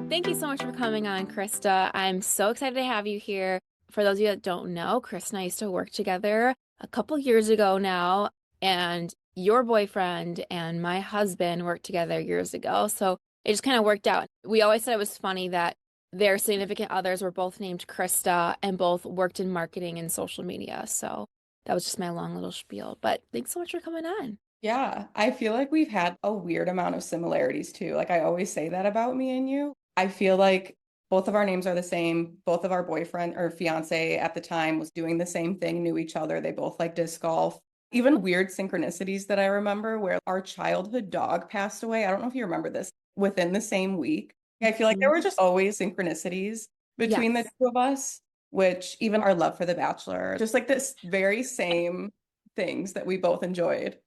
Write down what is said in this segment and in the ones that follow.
Thank you so much for coming on, Krista. I'm so excited to have you here. For those of you that don't know, Chris and I used to work together a couple years ago now, and your boyfriend and my husband worked together years ago. So it just kind of worked out. We always said it was funny that their significant others were both named Krista and both worked in marketing and social media. So that was just my long little spiel. But thanks so much for coming on. Yeah, I feel like we've had a weird amount of similarities too. Like I always say that about me and you. I feel like both of our names are the same. Both of our boyfriend or fiance at the time was doing the same thing, knew each other. They both like disc golf. Even weird synchronicities that I remember where our childhood dog passed away. I don't know if you remember this within the same week. I feel like there Mhm. were just always synchronicities between the Yes. two of us, which even our love for The Bachelor, just like this very same things that we both enjoyed.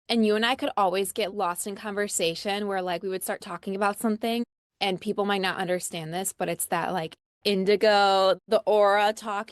And you and I could always get lost in conversation where like we would start talking about something and people might not understand this, but it's that like indigo, the aura talk,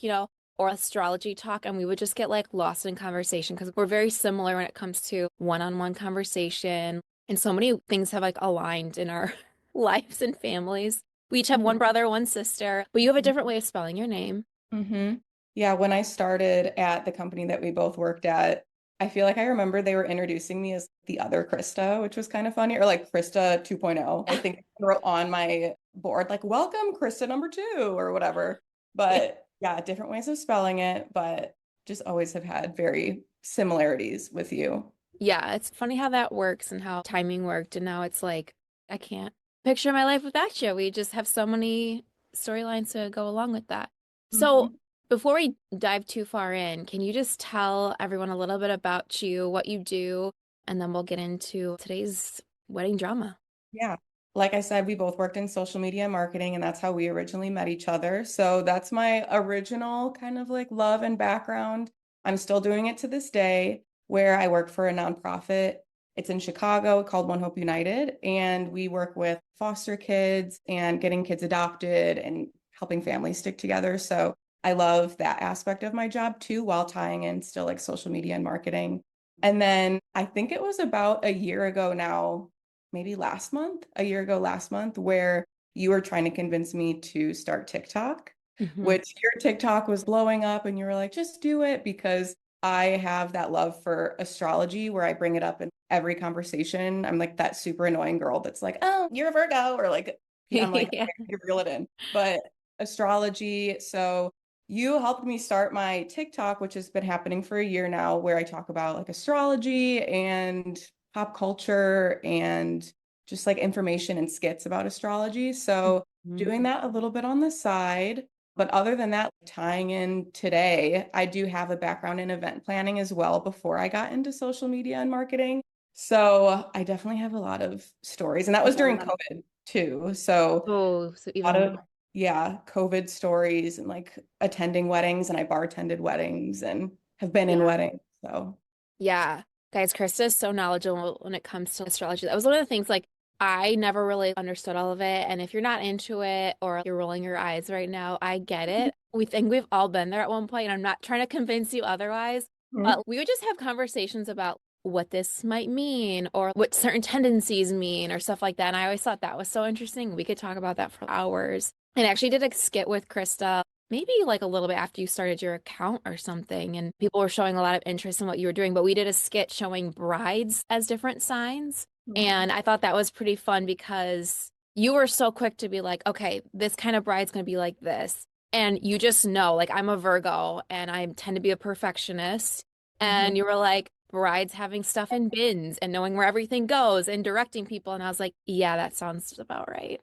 or astrology talk. And we would just get like lost in conversation because we're very similar when it comes to one-on-one conversation. And so many things have like aligned in our lives and families. We each have one brother, one sister, but you have a different way of spelling your name. Mm-hmm. Yeah, when I started at the company that we both worked at, I feel like I remember they were introducing me as the other Krista, which was kind of funny, or like Krista 2.0. I think they were on my board, like, welcome, Krista number two, or whatever. But yeah, different ways of spelling it, but just always have had very similarities with you. Yeah, it's funny how that works and how timing worked. And now it's like, I can't picture my life without you. We just have so many storylines to go along with that. So, Mhm. before we dive too far in, can you just tell everyone a little bit about you, what you do, and then we'll get into today's wedding drama? Yeah. Like I said, we both worked in social media marketing, and that's how we originally met each other. So that's my original kind of like love and background. I'm still doing it to this day, where I work for a nonprofit. It's in Chicago called One Hope United, and we work with foster kids and getting kids adopted and helping families stick together. So I love that aspect of my job too, while tying in still like social media and marketing. And then I think it was about a year ago now, maybe last month, a year ago last month, where you were trying to convince me to start TikTok, Hmm. which your TikTok was blowing up and you were like, just do it because I have that love for astrology where I bring it up in every conversation. I'm like that super annoying girl that's like, oh, you're a Virgo, or like, I'm like, Yeah. okay, you reel it in. But astrology, so you helped me start my TikTok, which has been happening for a year now, where I talk about like astrology and pop culture and just like information and skits about astrology. So Mhm. doing that a little bit on the side. But other than that, tying in today, I do have a background in event planning as well before I got into social media and marketing. So I definitely have a lot of stories. And that was during COVID too. So Oh, so a lot even of, more. yeah, COVID stories and like attending weddings, and I bartended weddings and have been in Yeah. weddings. So Yeah. Guys, Krista is so knowledgeable when it comes to astrology. That was one of the things, like, I never really understood all of it. And if you're not into it or you're rolling your eyes right now, I get it. We think we've all been there at one point, and I'm not trying to convince you otherwise. Mhm. But we would just have conversations about what this might mean or what certain tendencies mean or stuff like that. And I always thought that was so interesting. We could talk about that for hours. And I actually did a skit with Krista maybe like a little bit after you started your account or something, and people were showing a lot of interest in what you were doing. But we did a skit showing brides as different signs. And I thought that was pretty fun because you were so quick to be like, okay, this kind of bride's going to be like this. And you just know, like, I'm a Virgo and I tend to be a perfectionist. Mhm. And you were like, brides having stuff in bins and knowing where everything goes and directing people. And I was like, yeah, that sounds about right.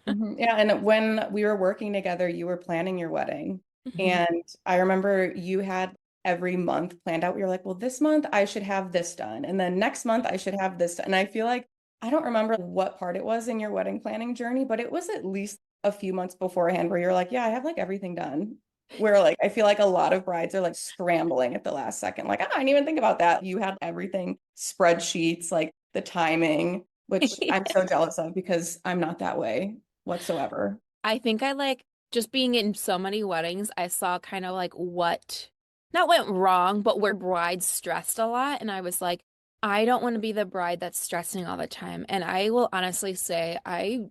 Mhm. Yeah, and when we were working together, you were planning your wedding. Mhm. And I remember you had every month planned out. You're like, well, this month I should have this done. And then next month I should have this done. And I feel like I don't remember what part it was in your wedding planning journey, but it was at least a few months beforehand where you're like, yeah, I have like everything done. Where like I feel like a lot of brides are like scrambling at the last second. Like, oh, I didn't even think about that. You had everything, spreadsheets, like the timing, which I'm so jealous of because I'm not that way whatsoever. I think I like just being in so many weddings, I saw kind of like what not went wrong, but where brides stressed a lot. And I was like, I don't want to be the bride that's stressing all the time. And I will honestly say, I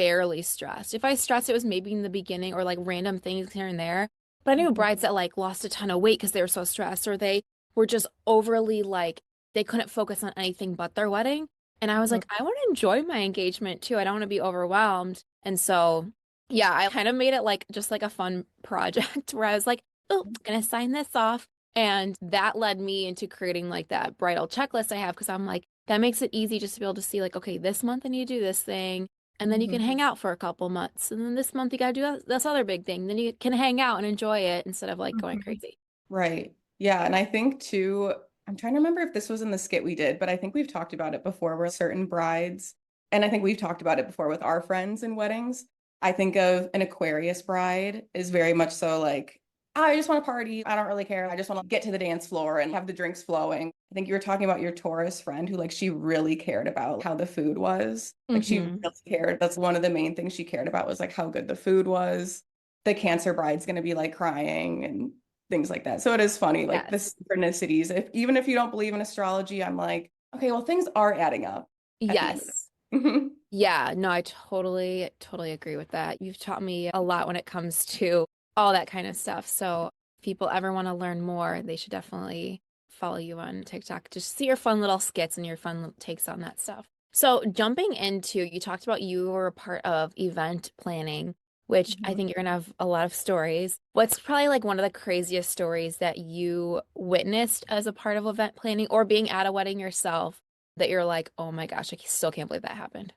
barely stressed. If I stressed, it was maybe in the beginning or like random things here and there. But I knew Mhm. brides that like lost a ton of weight because they were so stressed, or they were just overly like they couldn't focus on anything but their wedding. And I was Mhm. like, I want to enjoy my engagement too. I don't want to be overwhelmed. And so, yeah, I kind of made it like just like a fun project where I was like, oh, gonna sign this off. And that led me into creating like that bridal checklist I have because I'm like, that makes it easy just to be able to see like, okay, this month I need to do this thing. And then you can Mhm. hang out for a couple months. And then this month you gotta do this other big thing. Then you can hang out and enjoy it instead of like going Mhm. crazy. Right. Yeah. And I think too, I'm trying to remember if this was in the skit we did, but I think we've talked about it before where certain brides, and I think we've talked about it before with our friends in weddings. I think of an Aquarius bride is very much so like, "Oh, I just want to party. I don't really care. I just want to get to the dance floor and have the drinks flowing." I think you were talking about your Taurus friend who like she really cared about how the food was. Like she Hmm. really cared. That's one of the main things she cared about was like how good the food was. The Cancer bride's going to be like crying and things like that. So it is funny, like the Yes. synchronicities. If even if you don't believe in astrology, I'm like, okay, well, things are adding up at the end of Yes. it. Yeah, no, I totally agree with that. You've taught me a lot when it comes to all that kind of stuff. So if people ever want to learn more, they should definitely follow you on TikTok. Just see your fun little skits and your fun little takes on that stuff. So jumping into, you talked about you were a part of event planning, which I Mhm. think you're gonna have a lot of stories. What's probably like one of the craziest stories that you witnessed as a part of event planning or being at a wedding yourself that you're like, oh my gosh, I still can't believe that happened?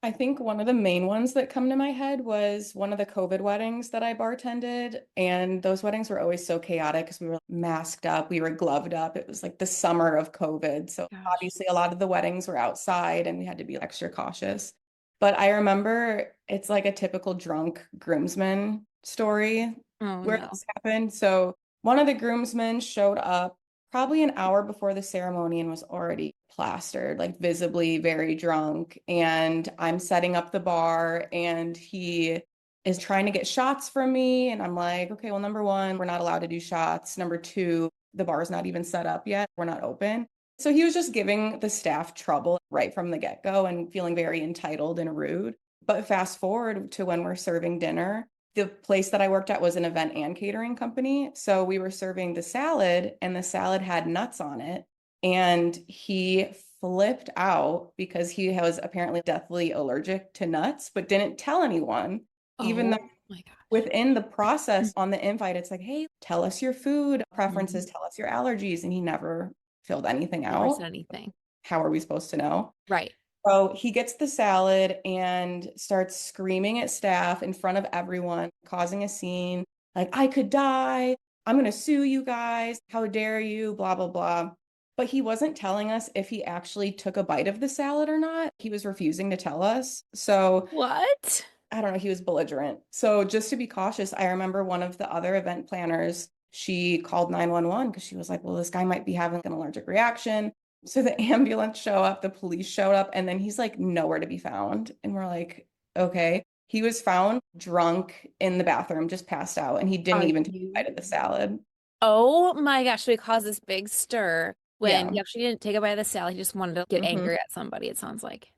I think one of the main ones that come to my head was one of the COVID weddings that I bartended. And those weddings were always so chaotic because we were masked up, we were gloved up. It was like the summer of COVID. So Gosh. obviously, a lot of the weddings were outside and we had to be extra cautious. But I remember it's like a typical drunk groomsman story Oh where no. this happened. So one of the groomsmen showed up probably an hour before the ceremony and was already plastered, like visibly very drunk. And I'm setting up the bar and he is trying to get shots from me. And I'm like, okay, well, number one, we're not allowed to do shots. Number two, the bar is not even set up yet. We're not open. So he was just giving the staff trouble right from the get-go and feeling very entitled and rude. But fast forward to when we're serving dinner, the place that I worked at was an event and catering company. So we were serving the salad, and the salad had nuts on it. And he flipped out because he was apparently deathly allergic to nuts, but didn't tell anyone, even though Oh my gosh. within the process on the invite, it's like, hey, tell us your food preferences, Mhm. tell us your allergies. And he never filled anything Never said out. anything. How are we supposed to know? Right. So he gets the salad and starts screaming at staff in front of everyone, causing a scene. Like, I could die. I'm going to sue you guys. How dare you? Blah, blah, blah. But he wasn't telling us if he actually took a bite of the salad or not. He was refusing to tell us. So What? I don't know, he was belligerent. So just to be cautious, I remember one of the other event planners, she called 911 because she was like, well, this guy might be having an allergic reaction. So the ambulance show up, the police showed up, and then he's like nowhere to be found. And we're like, okay. He was found drunk in the bathroom, just passed out, and he didn't Are even take a you? bite of the salad. Oh my gosh. So he caused this big stir when Yeah. he actually didn't take a bite of the salad. He just wanted to get hmm angry at somebody, it sounds like.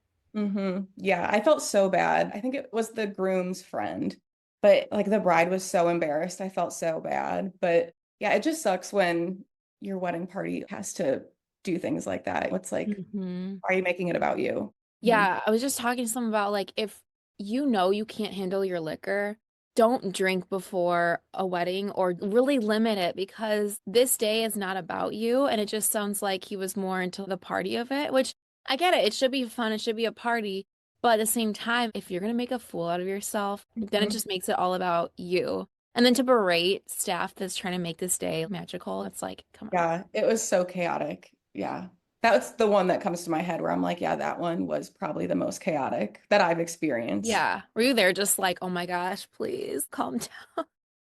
Yeah, I felt so bad. I think it was the groom's friend, but like the bride was so embarrassed. I felt so bad. But yeah, it just sucks when your wedding party has to do things like that. It's like, Hmm. are you making it about you? Mhm. Yeah, I was just talking to someone about like if you know you can't handle your liquor, don't drink before a wedding or really limit it because this day is not about you. And it just sounds like he was more into the party of it, which I get it. It should be fun, it should be a party. But at the same time, if you're gonna make a fool out of yourself, then it Mhm. just makes it all about you. And then to berate staff that's trying to make this day magical, it's like, come on. Yeah, it was so chaotic. Yeah. That's the one that comes to my head where I'm like, yeah, that one was probably the most chaotic that I've experienced. Yeah. Were you there just like, oh my gosh, please calm down?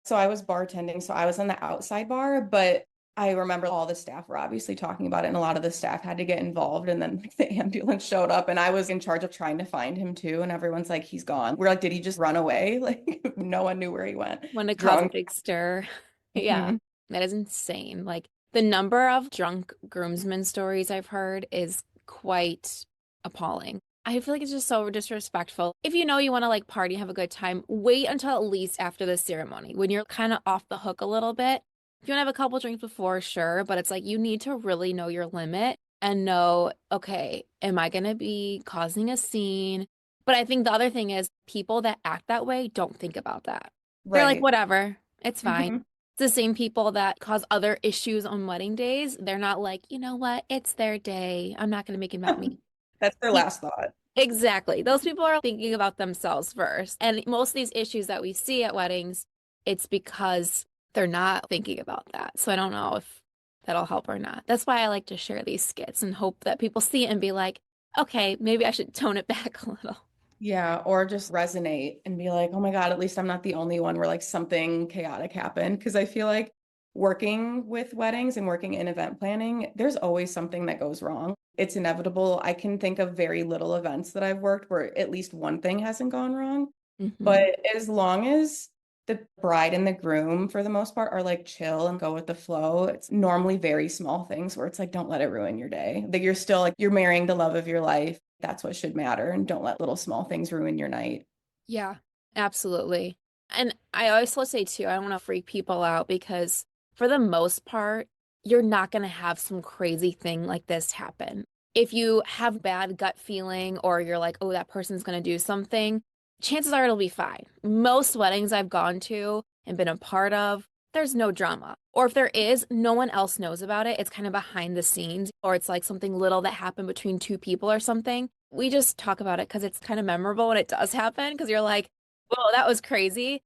So I was bartending, so I was in the outside bar, but I remember all the staff were obviously talking about it, and a lot of the staff had to get involved. And then like, the ambulance showed up, and I was in charge of trying to find him too. And everyone's like, he's gone. We're like, did he just run away? Like, no one knew where he went. When to cause a Drunk. big stir. Yeah, Mhm. that is insane. Like the number of drunk groomsmen stories I've heard is quite appalling. I feel like it's just so disrespectful. If you know you want to like party, have a good time, wait until at least after the ceremony when you're kind of off the hook a little bit. If you want to have a couple drinks before, sure, but it's like you need to really know your limit and know, okay, am I going to be causing a scene? But I think the other thing is people that act that way don't think about that. They're like, Right. whatever, it's fine. Mhm. It's the same people that cause other issues on wedding days. They're not like, you know what? It's their day. I'm not going to make it about me. That's their last thought. Exactly. Those people are thinking about themselves first. And most of these issues that we see at weddings, it's because they're not thinking about that. So I don't know if that'll help or not. That's why I like to share these skits and hope that people see it and be like, okay, maybe I should tone it back a little. Yeah, or just resonate and be like, oh my God, at least I'm not the only one where like something chaotic happened. Because I feel like working with weddings and working in event planning, there's always something that goes wrong. It's inevitable. I can think of very little events that I've worked where at least one thing hasn't gone wrong. Hmm. But as long as the bride and the groom, for the most part, are like chill and go with the flow, it's normally very small things where it's like, don't let it ruin your day. That you're still like, you're marrying the love of your life. That's what should matter. And don't let little small things ruin your night. Yeah, absolutely. And I also say too, I don't want to freak people out because for the most part, you're not going to have some crazy thing like this happen. If you have bad gut feeling or you're like, oh, that person's going to do something, chances are it'll be fine. Most weddings I've gone to and been a part of, there's no drama. Or if there is, no one else knows about it. It's kind of behind the scenes, or it's like something little that happened between two people or something. We just talk about it because it's kind of memorable when it does happen because you're like, whoa, that was crazy.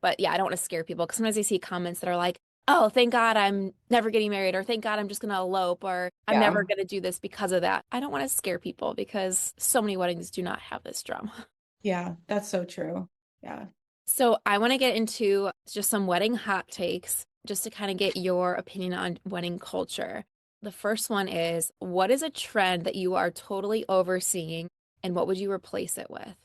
But yeah, I don't want to scare people because sometimes I see comments that are like, oh, thank God I'm never getting married, or thank God I'm just going to elope, or I'm never Yeah. going to do this because of that. I don't want to scare people because so many weddings do not have this drama. Yeah, that's so true. Yeah. So I want to get into just some wedding hot takes just to kind of get your opinion on wedding culture. The first one is, what is a trend that you are totally overseeing and what would you replace it with?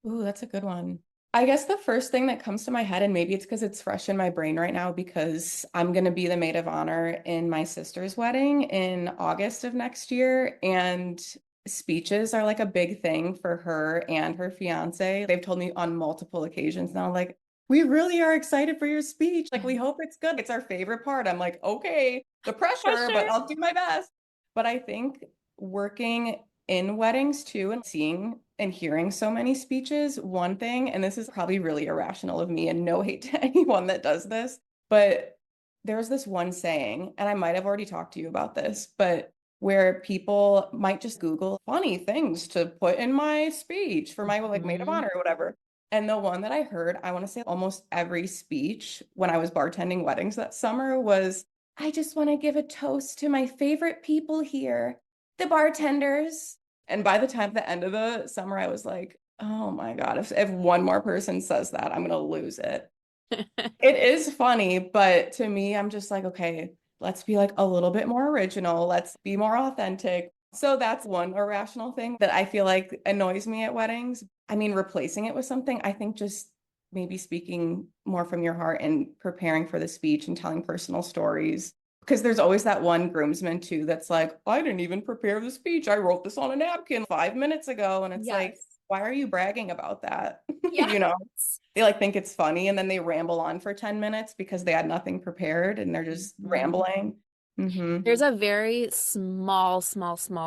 Ooh, that's a good one. I guess the first thing that comes to my head, and maybe it's because it's fresh in my brain right now, because I'm going to be the maid of honor in my sister's wedding in August of next year. And speeches are like a big thing for her and her fiance. They've told me on multiple occasions now, like, we really are excited for your speech. Like, we hope it's good. It's our favorite part. I'm like, okay, the For pressure, but sure. I'll do my best. But I think working in weddings too and seeing and hearing so many speeches, one thing, and this is probably really irrational of me and no hate to anyone that does this, but there's this one saying, and I might have already talked to you about this, but where people might just Google funny things to put in my speech for my like maid of Mhm. honor or whatever. And the one that I heard, I want to say almost every speech when I was bartending weddings that summer was, I just want to give a toast to my favorite people here, the bartenders. And by the time the end of the summer, I was like, oh my God, if one more person says that, I'm gonna lose it. It is funny, but to me, I'm just like, okay, let's be like a little bit more original. Let's be more authentic. So that's one irrational thing that I feel like annoys me at weddings. I mean, replacing it with something, I think just maybe speaking more from your heart and preparing for the speech and telling personal stories. Because there's always that one groomsman too that's like, I didn't even prepare the speech. I wrote this on a napkin 5 minutes ago. And it's like, Yes. why are you bragging about that? You know? Yes. They like think it's funny and then they ramble on for 10 minutes because they had nothing prepared and they're just Mhm. rambling. There's a very small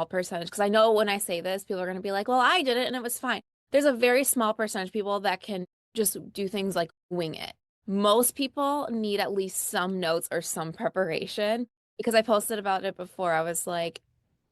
percentage because I know when I say this, people are going to be like, well, I did it and it was fine. There's a very small percentage of people that can just do things like wing it. Most people need at least some notes or some preparation because I posted about it before. I was like,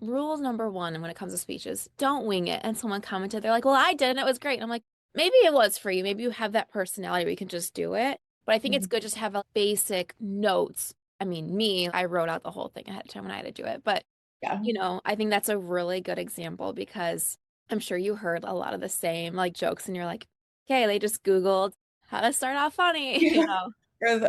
rule number one, and when it comes to speeches, don't wing it. And someone commented, they're like, well, I did and it was great. And I'm like, maybe it was for you. Maybe you have that personality where you can just do it. But I think it's Mhm. good just to have a basic notes. I mean, me, I wrote out the whole thing ahead of time when I had to do it. But, Yeah. I think that's a really good example because I'm sure you heard a lot of the same like jokes and you're like, okay, they just Googled how to start off funny, Yeah.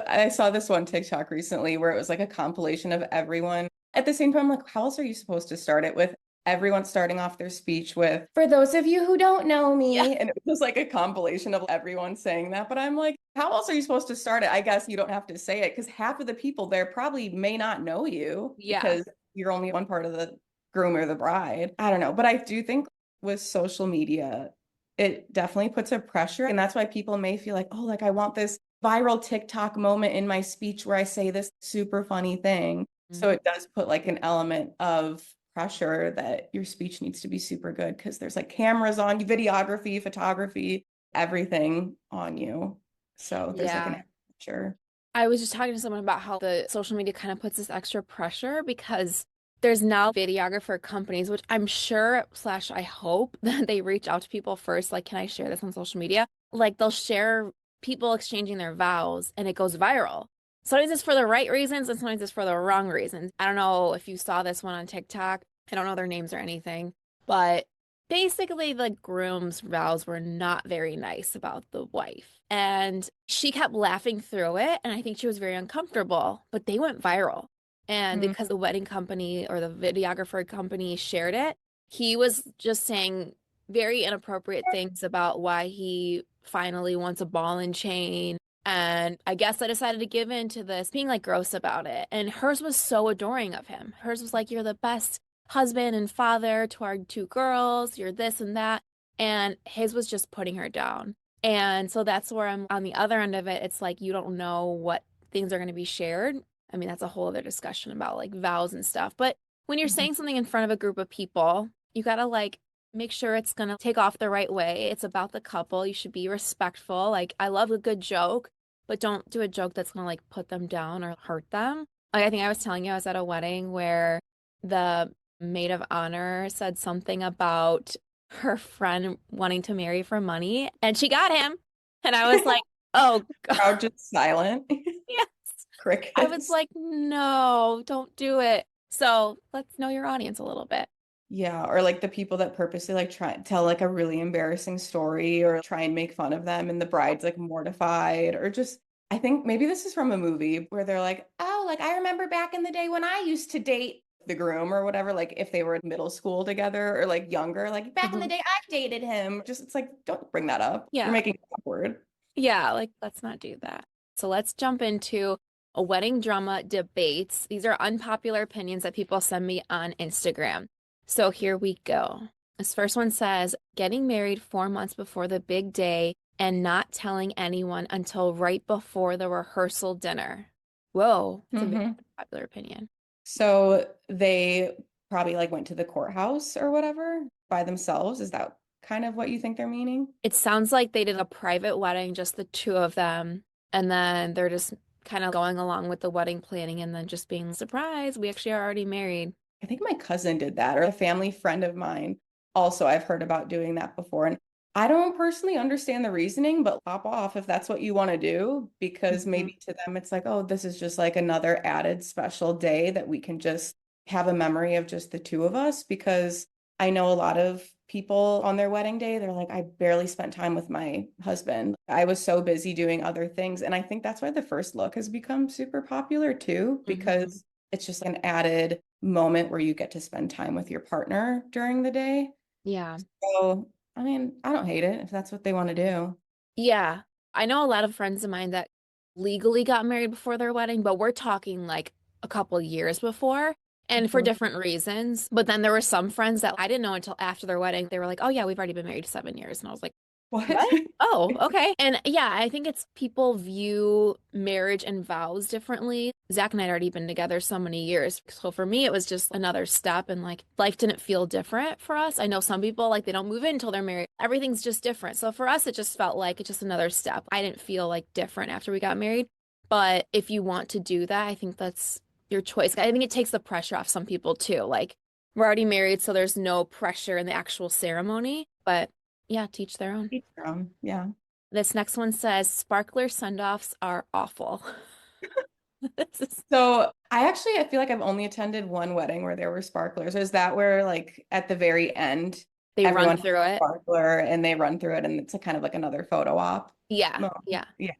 I saw this one TikTok recently where it was like a compilation of everyone. At the same time, like, how else are you supposed to start it with everyone starting off their speech with, for those of you who don't know Yeah. me? And it was like a compilation of everyone saying that. But I'm like, how else are you supposed to start it? I guess you don't have to say it because half of the people there probably may not know you Yeah. because you're only one part of the groom or the bride. I don't know. But I do think with social media, it definitely puts a pressure. And that's why people may feel like, oh, like I want this viral TikTok moment in my speech where I say this super funny thing. So it does put like an element of pressure that your speech needs to be super good because there's like cameras on you, videography, photography, everything on you. So there's like Yeah. an pressure. I was just talking to someone about how the social media kind of puts this extra pressure because there's now videographer companies, which I'm sure slash I hope that they reach out to people first. Like, can I share this on social media? Like they'll share people exchanging their vows and it goes viral. Sometimes it's for the right reasons and sometimes it's for the wrong reasons. I don't know if you saw this one on TikTok. I don't know their names or anything, but basically the groom's vows were not very nice about the wife. And she kept laughing through it. And I think she was very uncomfortable, but they went viral. And Mm. because the wedding company or the videographer company shared it, he was just saying very inappropriate things about why he finally wants a ball and chain. And I guess I decided to give in to this, being like gross about it. And hers was so adoring of him. Hers was like, you're the best husband and father to our two girls, you're this and that. And his was just putting her down. And so that's where I'm on the other end of it. It's like you don't know what things are going to be shared. I mean, that's a whole other discussion about like vows and stuff. But when you're saying something in front of a group of people, you got to like make sure it's going to take off the right way. It's about the couple. You should be respectful. Like, I love a good joke, but don't do a joke that's going to like put them down or hurt them. Like, I think I was telling you I was at a wedding where the maid of honor said something about her friend wanting to marry for money, and she got him. And I was like, oh, God. Crowd just silent. Yes. I was Crickets. like, no, don't do it. So let's know your audience a little bit. Yeah, or like the people that purposely like try tell like a really embarrassing story or try and make fun of them and the bride's like mortified or just I think maybe this is from a movie where they're like, "Oh, like I remember back in the day when I used to date the groom or whatever, like if they were in middle school together or like younger, like back in the Mhm. day I dated him." Just it's like don't bring that up. You're Yeah. making it awkward. Yeah. Like, let's not do that. So let's jump into a wedding drama debates. These are unpopular opinions that people send me on Instagram. So here we go. This first one says, getting married 4 months before the big day and not telling anyone until right before the rehearsal dinner. Whoa, it's a very Hmm. popular opinion. So they probably like went to the courthouse or whatever by themselves. Is that kind of what you think they're meaning? It sounds like they did a private wedding, just the two of them, and then they're just kind of going along with the wedding planning and then just being surprised, we actually are already married. I think my cousin did that, or a family friend of mine. Also, I've heard about doing that before. And I don't personally understand the reasoning, but pop off if that's what you want to do, because Mhm. maybe to them it's like, oh, this is just like another added special day that we can just have a memory of just the two of us. Because I know a lot of people on their wedding day, they're like, I barely spent time with my husband. I was so busy doing other things. And I think that's why the first look has become super popular too, Mhm. because it's just an added moment where you get to spend time with your partner during the day. Yeah. So, I mean, I don't hate it if that's what they want to do. Yeah. I know a lot of friends of mine that legally got married before their wedding, but we're talking like a couple years before and for Mhm. different reasons. But then there were some friends that I didn't know until after their wedding. They were like, oh, yeah, we've already been married 7 years. And I was like, What? what? Oh, okay. And yeah, I think it's people view marriage and vows differently. Zach and I had already been together so many years. So for me, it was just another step and like life didn't feel different for us. I know some people like they don't move in until they're married. Everything's just different. So for us, it just felt like it's just another step. I didn't feel like different after we got married. But if you want to do that, I think that's your choice. I think it takes the pressure off some people too. Like we're already married, so there's no pressure in the actual ceremony. But yeah, teach their own. Each their own. Yeah. This next one says sparkler send-offs are awful. This is, So I feel like I've only attended one wedding where there were sparklers. Is that where like at the very end, they run everyone has through a it. sparkler and they run through it and it's a kind of like another photo op? Yeah, No. yeah. Yeah.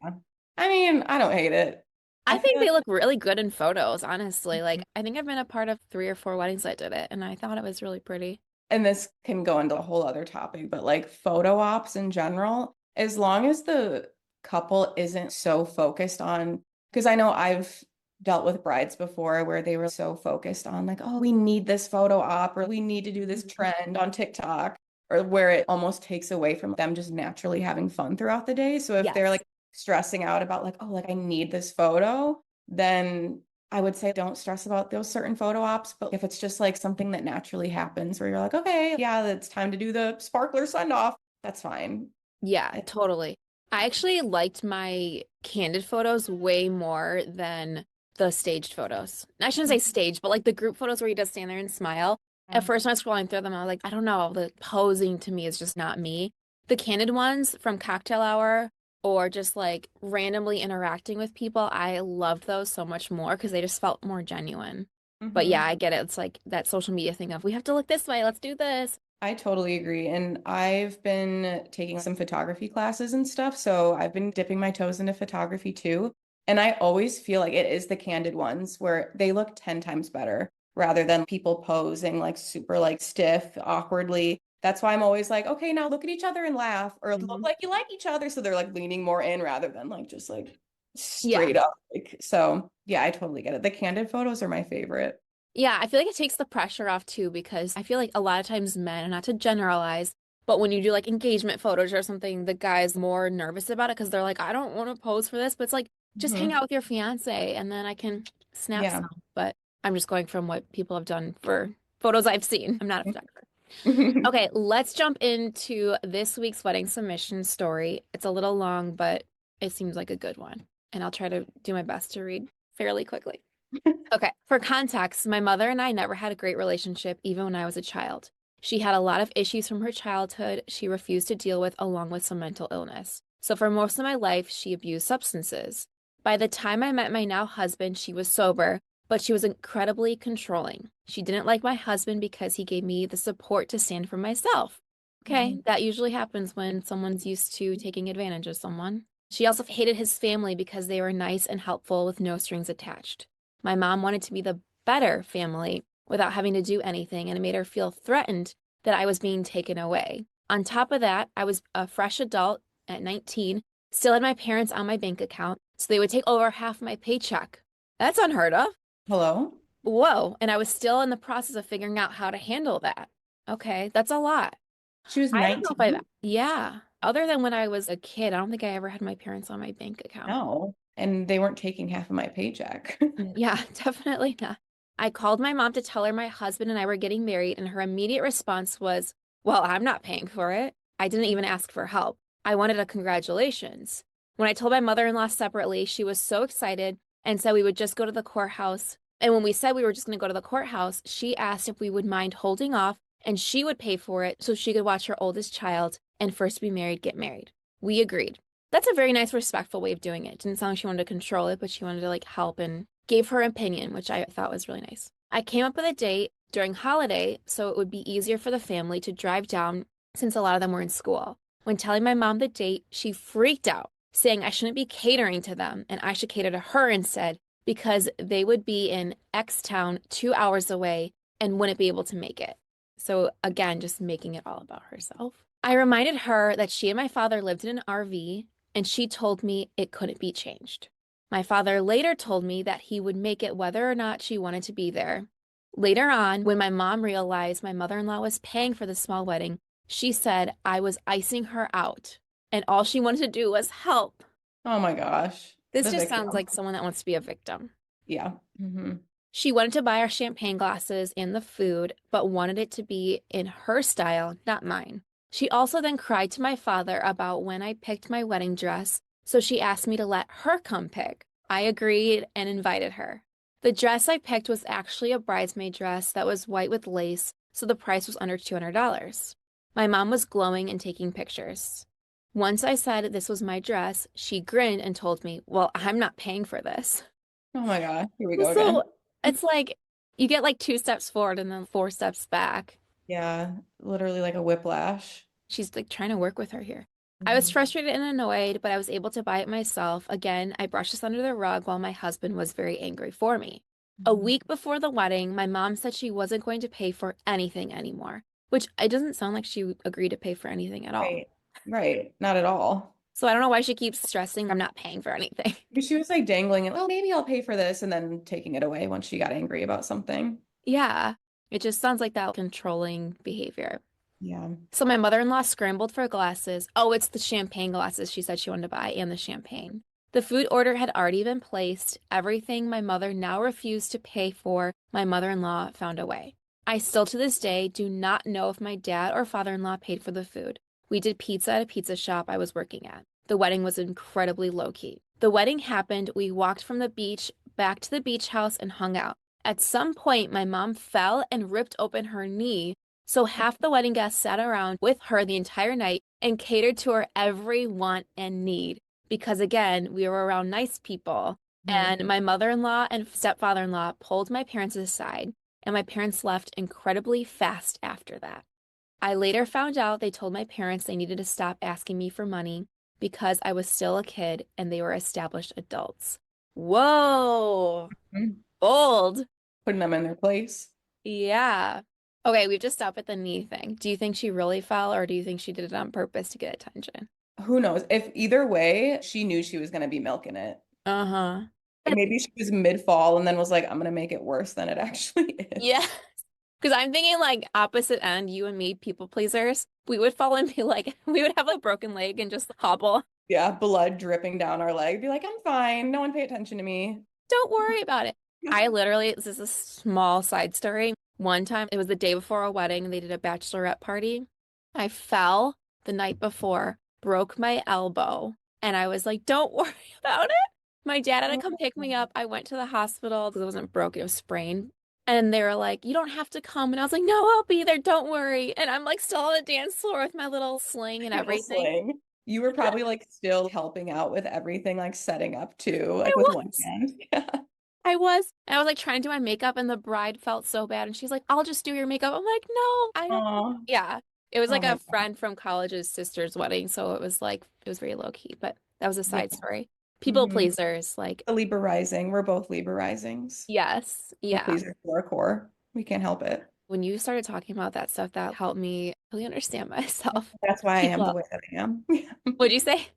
I mean, I don't hate it. I I feel think like they look really good in photos, honestly. Like I think I've been a part of 3 or 4 weddings that did it, and I thought it was really pretty. and this can go into a whole other topic, but like photo ops in general, as long as the couple isn't so focused on, because I know I've dealt with brides before where they were so focused on like, oh, we need this photo op or we need to do this Mhm. trend on TikTok or where it almost takes away from them just naturally having fun throughout the day. So if they're Yes. like stressing out about like, oh, like I need this photo, then I would say don't stress about those certain photo ops. But if it's just like something that naturally happens where you're like, okay, yeah, it's time to do the sparkler send off, that's fine. Yeah, totally. I actually liked my candid photos way more than the staged photos. I shouldn't say staged, but like the group photos where you just stand there and smile. At Yeah. first, when I was scrolling through them, I was like, I don't know, the posing to me is just not me. The candid ones from cocktail hour or just like randomly interacting with people, I loved those so much more because they just felt more genuine. But yeah, Mhm. I get it. It's like that social media thing of we have to look this way, let's do this. I totally agree. And I've been taking some photography classes and stuff. So I've been dipping my toes into photography too. And I always feel like it is the candid ones where they look 10 times better rather than people posing like super like stiff, awkwardly. That's why I'm always like, okay, now look at each other and laugh or look Mhm. like you like each other. So they're like leaning more in rather than like just like Yeah. straight up. Like, so yeah, I totally get it. The candid photos are my favorite. Yeah, I feel like it takes the pressure off too because I feel like a lot of times men, and not to generalize, but when you do like engagement photos or something, the guy's more nervous about it because they're like, I don't want to pose for this, but it's like just hang Mhm. out with your fiance and then I can snap Yeah. some. But I'm just going from what people have done for photos I've seen. I'm not a photographer. Okay, let's jump into this week's wedding submission story. It's a little long, but it seems like a good one. And I'll try to do my best to read fairly quickly. Okay, for context, my mother and I never had a great relationship even when I was a child. She had a lot of issues from her childhood she refused to deal with, along with some mental illness. So for most of my life, she abused substances. By the time I met my now husband, she was sober, but she was incredibly controlling. She didn't like my husband because he gave me the support to stand for myself. Okay, Mhm. that usually happens when someone's used to taking advantage of someone. She also hated his family because they were nice and helpful with no strings attached. My mom wanted to be the better family without having to do anything, and it made her feel threatened that I was being taken away. On top of that, I was a fresh adult at 19, still had my parents on my bank account, so they would take over half my paycheck. That's unheard of. Hello? Whoa. And I was still in the process of figuring out how to handle that. Okay, that's a lot. She was I don't know if 19? yeah. Other than when I was a kid, I don't think I ever had my parents on my bank account. No. And they weren't taking half of my paycheck. Yeah, definitely not. I called my mom to tell her my husband and I were getting married, and her immediate response was, well, I'm not paying for it. I didn't even ask for help. I wanted a congratulations. When I told my mother-in-law separately, she was so excited and said we would just go to the courthouse. And when we said we were just going to go to the courthouse, she asked if we would mind holding off and she would pay for it so she could watch her oldest child and first be married get married. We agreed. That's a very nice, respectful way of doing it. Didn't sound like she wanted to control it, but she wanted to like help and gave her opinion, which I thought was really nice. I came up with a date during holiday so it would be easier for the family to drive down since a lot of them were in school. When telling my mom the date, she freaked out, saying I shouldn't be catering to them and I should cater to her instead because they would be in X town 2 hours away and wouldn't be able to make it. So again, just making it all about herself. I reminded her that she and my father lived in an RV and she told me it couldn't be changed. My father later told me that he would make it whether or not she wanted to be there. Later on, when my mom realized my mother-in-law was paying for the small wedding, she said I was icing her out and all she wanted to do was help. Oh my gosh. This The just sounds victim. like someone that wants to be a victim. Yeah. She wanted to buy our champagne glasses and the food, but wanted it to be in her style, not mine. She also then cried to my father about when I picked my wedding dress, so she asked me to let her come pick. I agreed and invited her. The dress I picked was actually a bridesmaid dress that was white with lace, so the price was under $200. My mom was glowing and taking pictures. Once I said this was my dress, she grinned and told me, well, I'm not paying for this. Oh my gosh. Here we go again. So it's like you get like 2 steps forward and then 4 steps back. Yeah. Literally like a whiplash. She's like trying to work with her here. I was Mhm. frustrated and annoyed, but I was able to buy it myself. Again, I brushed this under the rug while my husband was very angry for me. A Mhm. week before the wedding, my mom said she wasn't going to pay for anything anymore, which it doesn't sound like she agreed to pay for anything at all. Right. Right. Not at all. So I don't know why she keeps stressing I'm not paying for anything. She was like dangling it. Well, maybe I'll pay for this and then taking it away once she got angry about something. Yeah, it just sounds like that controlling behavior. Yeah. So my mother-in-law scrambled for glasses. Oh, it's the champagne glasses she said she wanted to buy and the champagne. The food order had already been placed. Everything my mother now refused to pay for, my mother-in-law found a way. I still to this day do not know if my dad or father-in-law paid for the food. We did pizza at a pizza shop I was working at. The wedding was incredibly low-key. The wedding happened. We walked from the beach back to the beach house and hung out. At some point, my mom fell and ripped open her knee, so half the wedding guests sat around with her the entire night and catered to her every want and need. Because again, we were around nice people. Mhm. And my mother-in-law and stepfather-in-law pulled my parents aside, and my parents left incredibly fast after that. I later found out they told my parents they needed to stop asking me for money because I was still a kid and they were established adults. Whoa, Mhm. bold. Putting them in their place. Yeah. Okay, we've just stopped at the knee thing. Do you think she really fell, or do you think she did it on purpose to get attention? Who knows? If either way, she knew she was going to be milking it. Uh-huh. Like maybe she was mid-fall and then was like, I'm going to make it worse than it actually Yeah. is. Because I'm thinking like opposite end, you and me, people pleasers. We would fall and be like, we would have a broken leg and just hobble. Yeah, blood dripping down our leg. Be like, I'm fine. No one pay attention to me. Don't worry about it. I literally, this is a small side story. One time, it was the day before a wedding, and they did a bachelorette party. I fell the night before, broke my elbow, and I was like, don't worry about it. My dad had to come pick me up. I went to the hospital because it wasn't broken, it was sprained. And they were like, you don't have to come. And I was like, no, I'll be there. Don't worry. And I'm like still on the dance floor with my little sling and Little everything. sling. You were probably like still helping out with everything, like setting up too, I like with one was. hand. Yeah. I was. And I was like trying to do my makeup, and the bride felt so bad. And she's like, I'll just do your makeup. I'm like, no, I don't. Aw. Yeah. It was Oh like my a God. friend from college's sister's wedding. So it was like, it was very low key, but that was a Yeah. side story. People Hmm. pleasers, like, The Libra rising. We're both Libra risings. yes. We're Yeah. pleasers to our core. We can't help it. When you started talking about that stuff, that helped me really understand myself. That's why I Keep am the up. way that I am. What'd you say?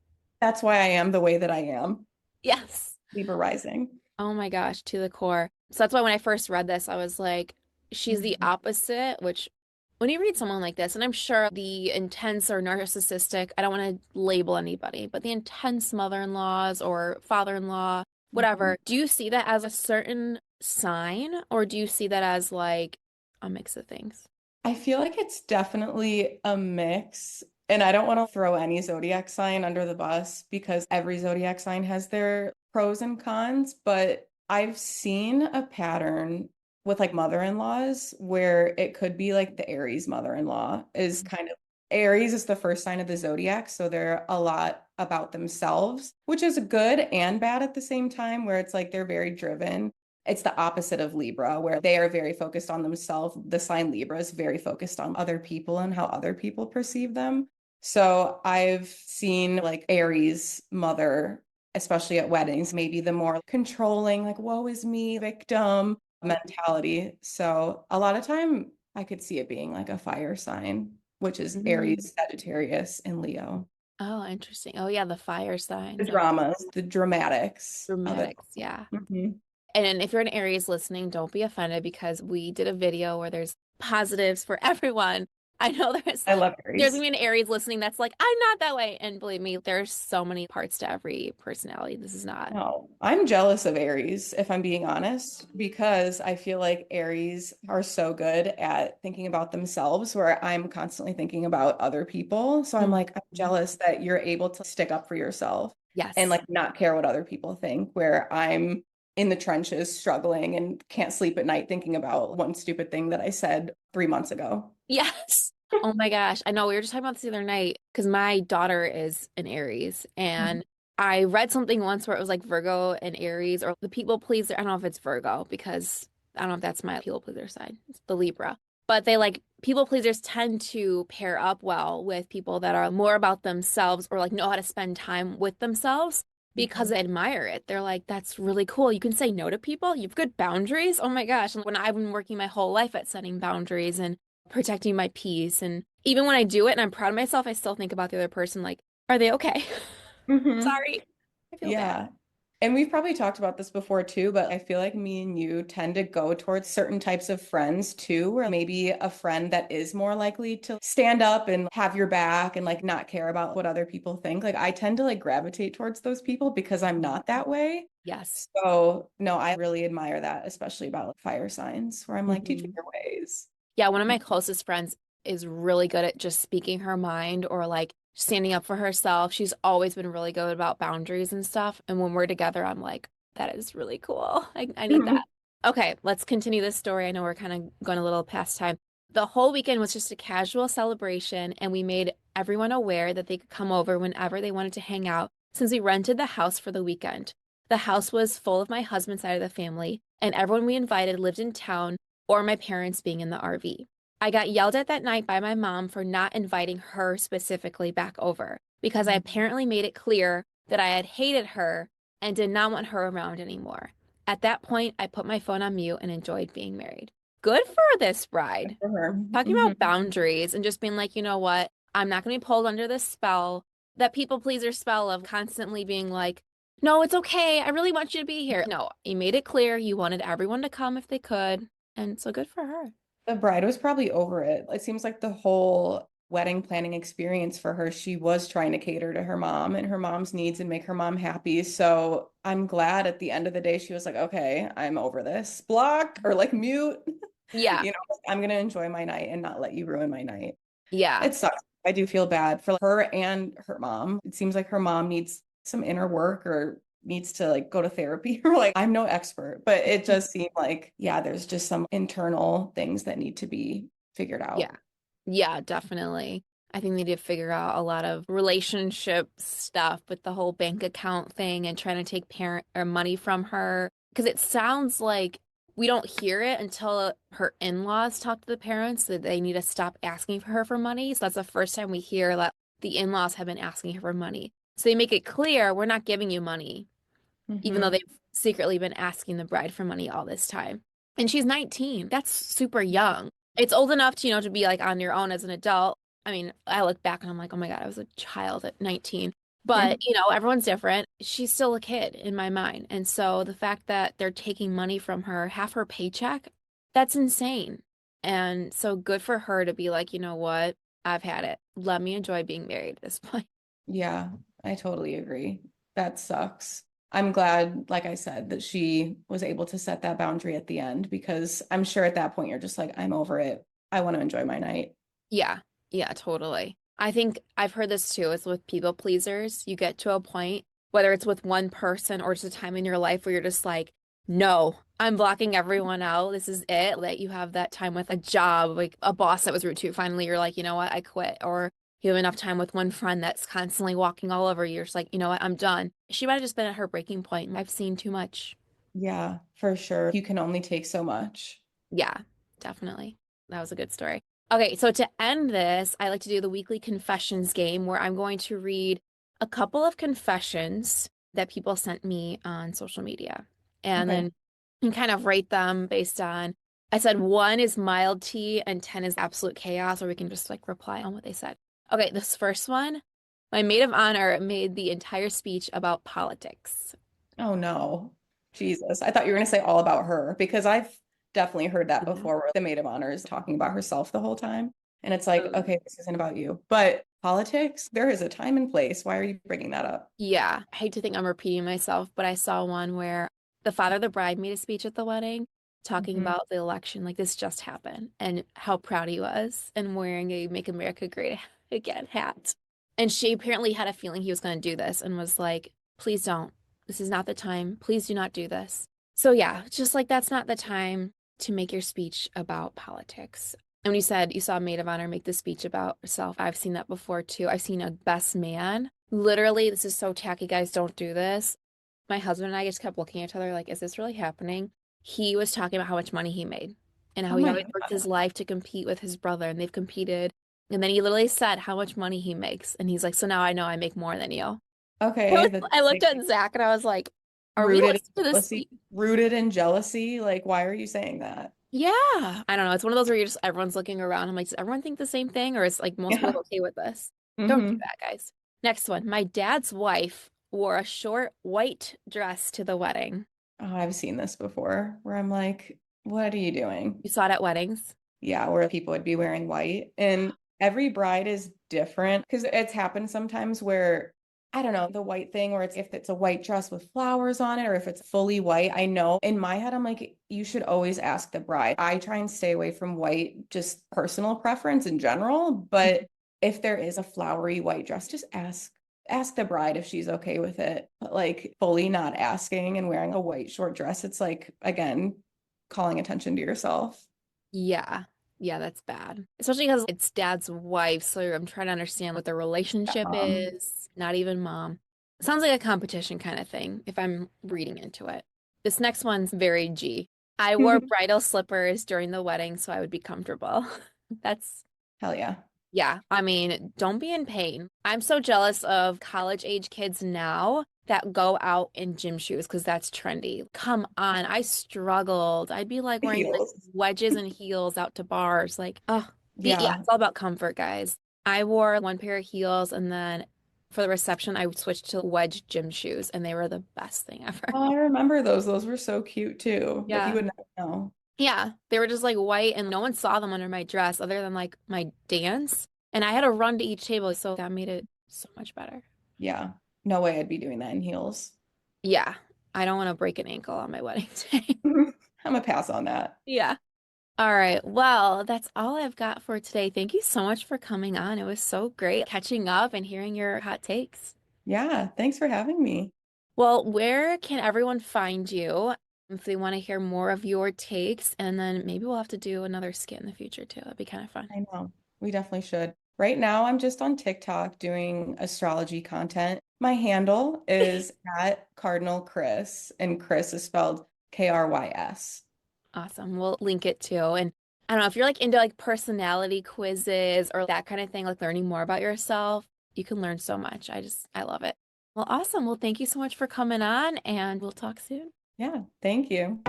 That's why I am the way that I am. Yes. Libra rising. Oh my gosh, to the core. So that's why when I first read this, I was like, she's the Mhm. opposite, which when you read someone like this, and I'm sure the intense or narcissistic, I don't want to label anybody, but the intense mother-in-laws or father-in-law, Mhm. whatever, do you see that as a certain sign, or do you see that as like a mix of things? I feel like it's definitely a mix. And I don't want to throw any zodiac sign under the bus because every zodiac sign has their pros and cons. But I've seen a pattern with like mother-in-laws where it could be like the Aries mother-in-law is kind of Aries is the first sign of the zodiac. So they're a lot about themselves, which is good and bad at the same time, where it's like they're very driven. It's the opposite of Libra, where they are very focused on themselves. The sign Libra is very focused on other people and how other people perceive them. So I've seen like Aries mother, especially at weddings, maybe the more controlling, like, woe is me, victim mentality. So a lot of time I could see it being like a fire sign, which is Mm. Aries, Sagittarius, and Leo. Oh, interesting. Oh yeah, the fire The signs. Okay. dramas, the dramatics of it. Dramatics, yeah. Mhm. And if you're an Aries listening, don't be offended because we did a video where there's positives for everyone. I know I love there's gonna Aries. be an Aries listening that's like, I'm not that way. And believe me, there's so many parts to every personality. This is not. No, I'm jealous of Aries, if I'm being honest, because I feel like Aries are so good at thinking about themselves, where I'm constantly thinking about other people. So I'm like, I'm Mhm. jealous that you're able to stick up for yourself and Yes. like not care what other people think, where I'm in the trenches struggling and can't sleep at night thinking about one stupid thing that I said 3 months ago. Yes. Oh my gosh. I know we were just talking about this the other night because my daughter is an Aries and I read something once where it was like Virgo and Aries or the people pleaser. I don't know if it's Virgo because I don't know if that's my people pleaser side. It's the Libra. But they like people pleasers tend to pair up well with people that are more about themselves or like know how to spend time with themselves because Mhm. they admire it. They're like, that's really cool. You can say no to people. You have good boundaries. Oh my gosh. And when I've been working my whole life at setting boundaries and protecting my peace. And even when I do it and I'm proud of myself, I still think about the other person like, are they okay? Mhm. Sorry. I feel bad. Yeah. And we've probably talked about this before too, but I feel like me and you tend to go towards certain types of friends too, where maybe a friend that is more likely to stand up and have your back and like not care about what other people think. Like I tend to like gravitate towards those people because I'm not that way. Yes. So no, I really admire that, especially about like, fire signs, where I'm like, teach me Mhm. your ways. Yeah, one of my closest friends is really good at just speaking her mind or like standing up for herself. She's always been really good about boundaries and stuff. And when we're together, I'm like, that is really cool. I need that. Okay, let's continue this story. I know we're kind of going a little past time. The whole weekend was just a casual celebration, and we made everyone aware that they could come over whenever they wanted to hang out since we rented the house for the weekend. The house was full of my husband's side of the family, and everyone we invited lived in town or my parents being in the RV. I got yelled at that night by my mom for not inviting her specifically back over because I apparently made it clear that I had hated her and did not want her around anymore. At that point, I put my phone on mute and enjoyed being married. Good for this bride. For her. Talking Mhm. about boundaries and just being like, you know what? I'm not going to be pulled under this spell, that people pleaser spell of constantly being like, no, it's okay. I really want you to be here. No, you made it clear you wanted everyone to come if they could. And so good for her. The bride was probably over it. It seems like the whole wedding planning experience for her, she was trying to cater to her mom and her mom's needs and make her mom happy. So I'm glad at the end of the day, she was like, okay, I'm over this. Block or like mute. Yeah. You know, I'm gonna enjoy my night and not let you ruin my night. Yeah. It sucks. I do feel bad for her and her mom. It seems like her mom needs some inner work or needs to like go to therapy or like I'm no expert, but it just seemed like, yeah, there's just some internal things that need to be figured Yeah. out. Yeah, definitely. I think they need to figure out a lot of relationship stuff with the whole bank account thing and trying to take parent or money from her. Because it sounds like we don't hear it until her in-laws talk to the parents that they need to stop asking for her for money. So that's the first time we hear that the in-laws have been asking her for money. So they make it clear we're not giving you money, even though Hmm. they've secretly been asking the bride for money all this time. And she's 19. That's super young. It's old enough to, to be like on your own as an adult. I mean, I look back and I'm like, oh my God, I was a child at 19. But, everyone's different. She's still a kid in my mind. And so the fact that they're taking money from her, half her paycheck, that's insane. And so good for her to be like, you know what? I've had it. Let me enjoy being married at this point. Yeah, I totally agree. That sucks. I'm glad, like I said, that she was able to set that boundary at the end because I'm sure at that point you're just like, I'm over it. I want to enjoy my night. Yeah, yeah, totally. I think I've heard this too. It's with people pleasers. You get to a point, whether it's with one person or just a time in your life where you're just like, no, I'm blocking everyone out. This is it. Like you have that time with a job, like a boss that was rude to you. Finally, you're like, you know what, I quit. Or you have enough time with one friend that's constantly walking all over you. You're just like, you know what, I'm done. She might have just been at her breaking point. I've seen too much. Yeah, for sure. You can only take so much. Yeah, definitely. That was a good story. Okay, so to end this, I like to do the weekly confessions game where I'm going to read a couple of confessions that people sent me on social media. And Okay. then you can kind of rate them based on, I said one is mild tea and 10 is absolute chaos, or we can just like reply on what they said. Okay, this first one, my maid of honor made the entire speech about politics. Oh no. Jesus. I thought you were going to say all about her because I've definitely heard that Yeah. before where the maid of honor is talking about herself the whole time. And it's like, Um, okay, this isn't about you. But politics, there is a time and place. Why are you bringing that up? Yeah, I hate to think I'm repeating myself, but I saw one where the father of the bride made a speech at the wedding talking Mhm. about the election, like this just happened, and how proud he was and wearing a Make America Great Again hat. And she apparently had a feeling he was going to do this and was like, please don't. This is not the time. Please do not do this. So, yeah, just like that's not the time to make your speech about politics. And when you said you saw a maid of honor make the speech about herself, I've seen that before too. I've seen a best man. Literally, this is so tacky, guys. Don't do this. My husband and I just kept looking at each other like, is this really happening? He was talking about how much money he made and Oh how he my always worked God. his life to compete with his brother, and they've competed. And then he literally said how much money he makes. And he's like, so now I know I make more than you. Okay, that's I looked like at Zach and I was like, are we rooted in listening to this jealousy. speech? Rooted in jealousy. Like, why are you saying that? Yeah. I don't know. It's one of those where you're just everyone's looking around. I'm like, does everyone think the same thing? Or is like most people Yeah. okay with this? Don't do Hmm. that, guys. Next one. My dad's wife wore a short white dress to the wedding. Oh, I've seen this before where I'm like, what are you doing? You saw it at weddings? Yeah, where people would be wearing white. And every bride is different because it's happened sometimes where, I don't know, the white thing where it's if it's a white dress with flowers on it or if it's fully white. I know in my head, I'm like, you should always ask the bride. I try and stay away from white, just personal preference in general. But if there is a flowery white dress, just ask the bride if she's okay with it. But like fully not asking and wearing a white short dress, it's like, again, calling attention to yourself. Yeah. Yeah, that's bad. Especially because it's dad's wife, so I'm trying to understand what the relationship Um, is. Not even mom. Sounds like a competition kind of thing if I'm reading into it. This next one's very G. I wore bridal slippers during the wedding so I would be comfortable. That's Hell yeah. Yeah, I mean, don't be in pain. I'm so jealous of college age kids now that go out in gym shoes because that's trendy. Come on, I struggled. I'd be like wearing like Heels. wedges and heels out to bars. Like, oh, yeah, Yeah. it's all about comfort, guys. I wore one pair of heels and then for the reception, I switched to wedge gym shoes and they were the best thing ever. Oh, I remember those. Those were so cute too. Like you Yeah. would never know. Yeah, they were just like white and no one saw them under my dress other than like my dance. And I had to run to each table, so that made it so much better. Yeah. No way I'd be doing that in heels. Yeah, I don't want to break an ankle on my wedding day. I'm a pass on that. Yeah. All right. Well, that's all I've got for today. Thank you so much for coming on. It was so great catching up and hearing your hot takes. Yeah. Thanks for having me. Well, where can everyone find you if they want to hear more of your takes? And then maybe we'll have to do another skit in the future too. That'd be kind of fun. I know. We definitely should. Right now, I'm just on TikTok doing astrology content. My handle is at Cardinal Chris, and Chris is spelled Krys. Awesome. We'll link it too. And I don't know if you're like into like personality quizzes or that kind of thing, like learning more about yourself, you can learn so much. I love it. Well, awesome. Well, thank you so much for coming on and we'll talk soon. Yeah. Thank you.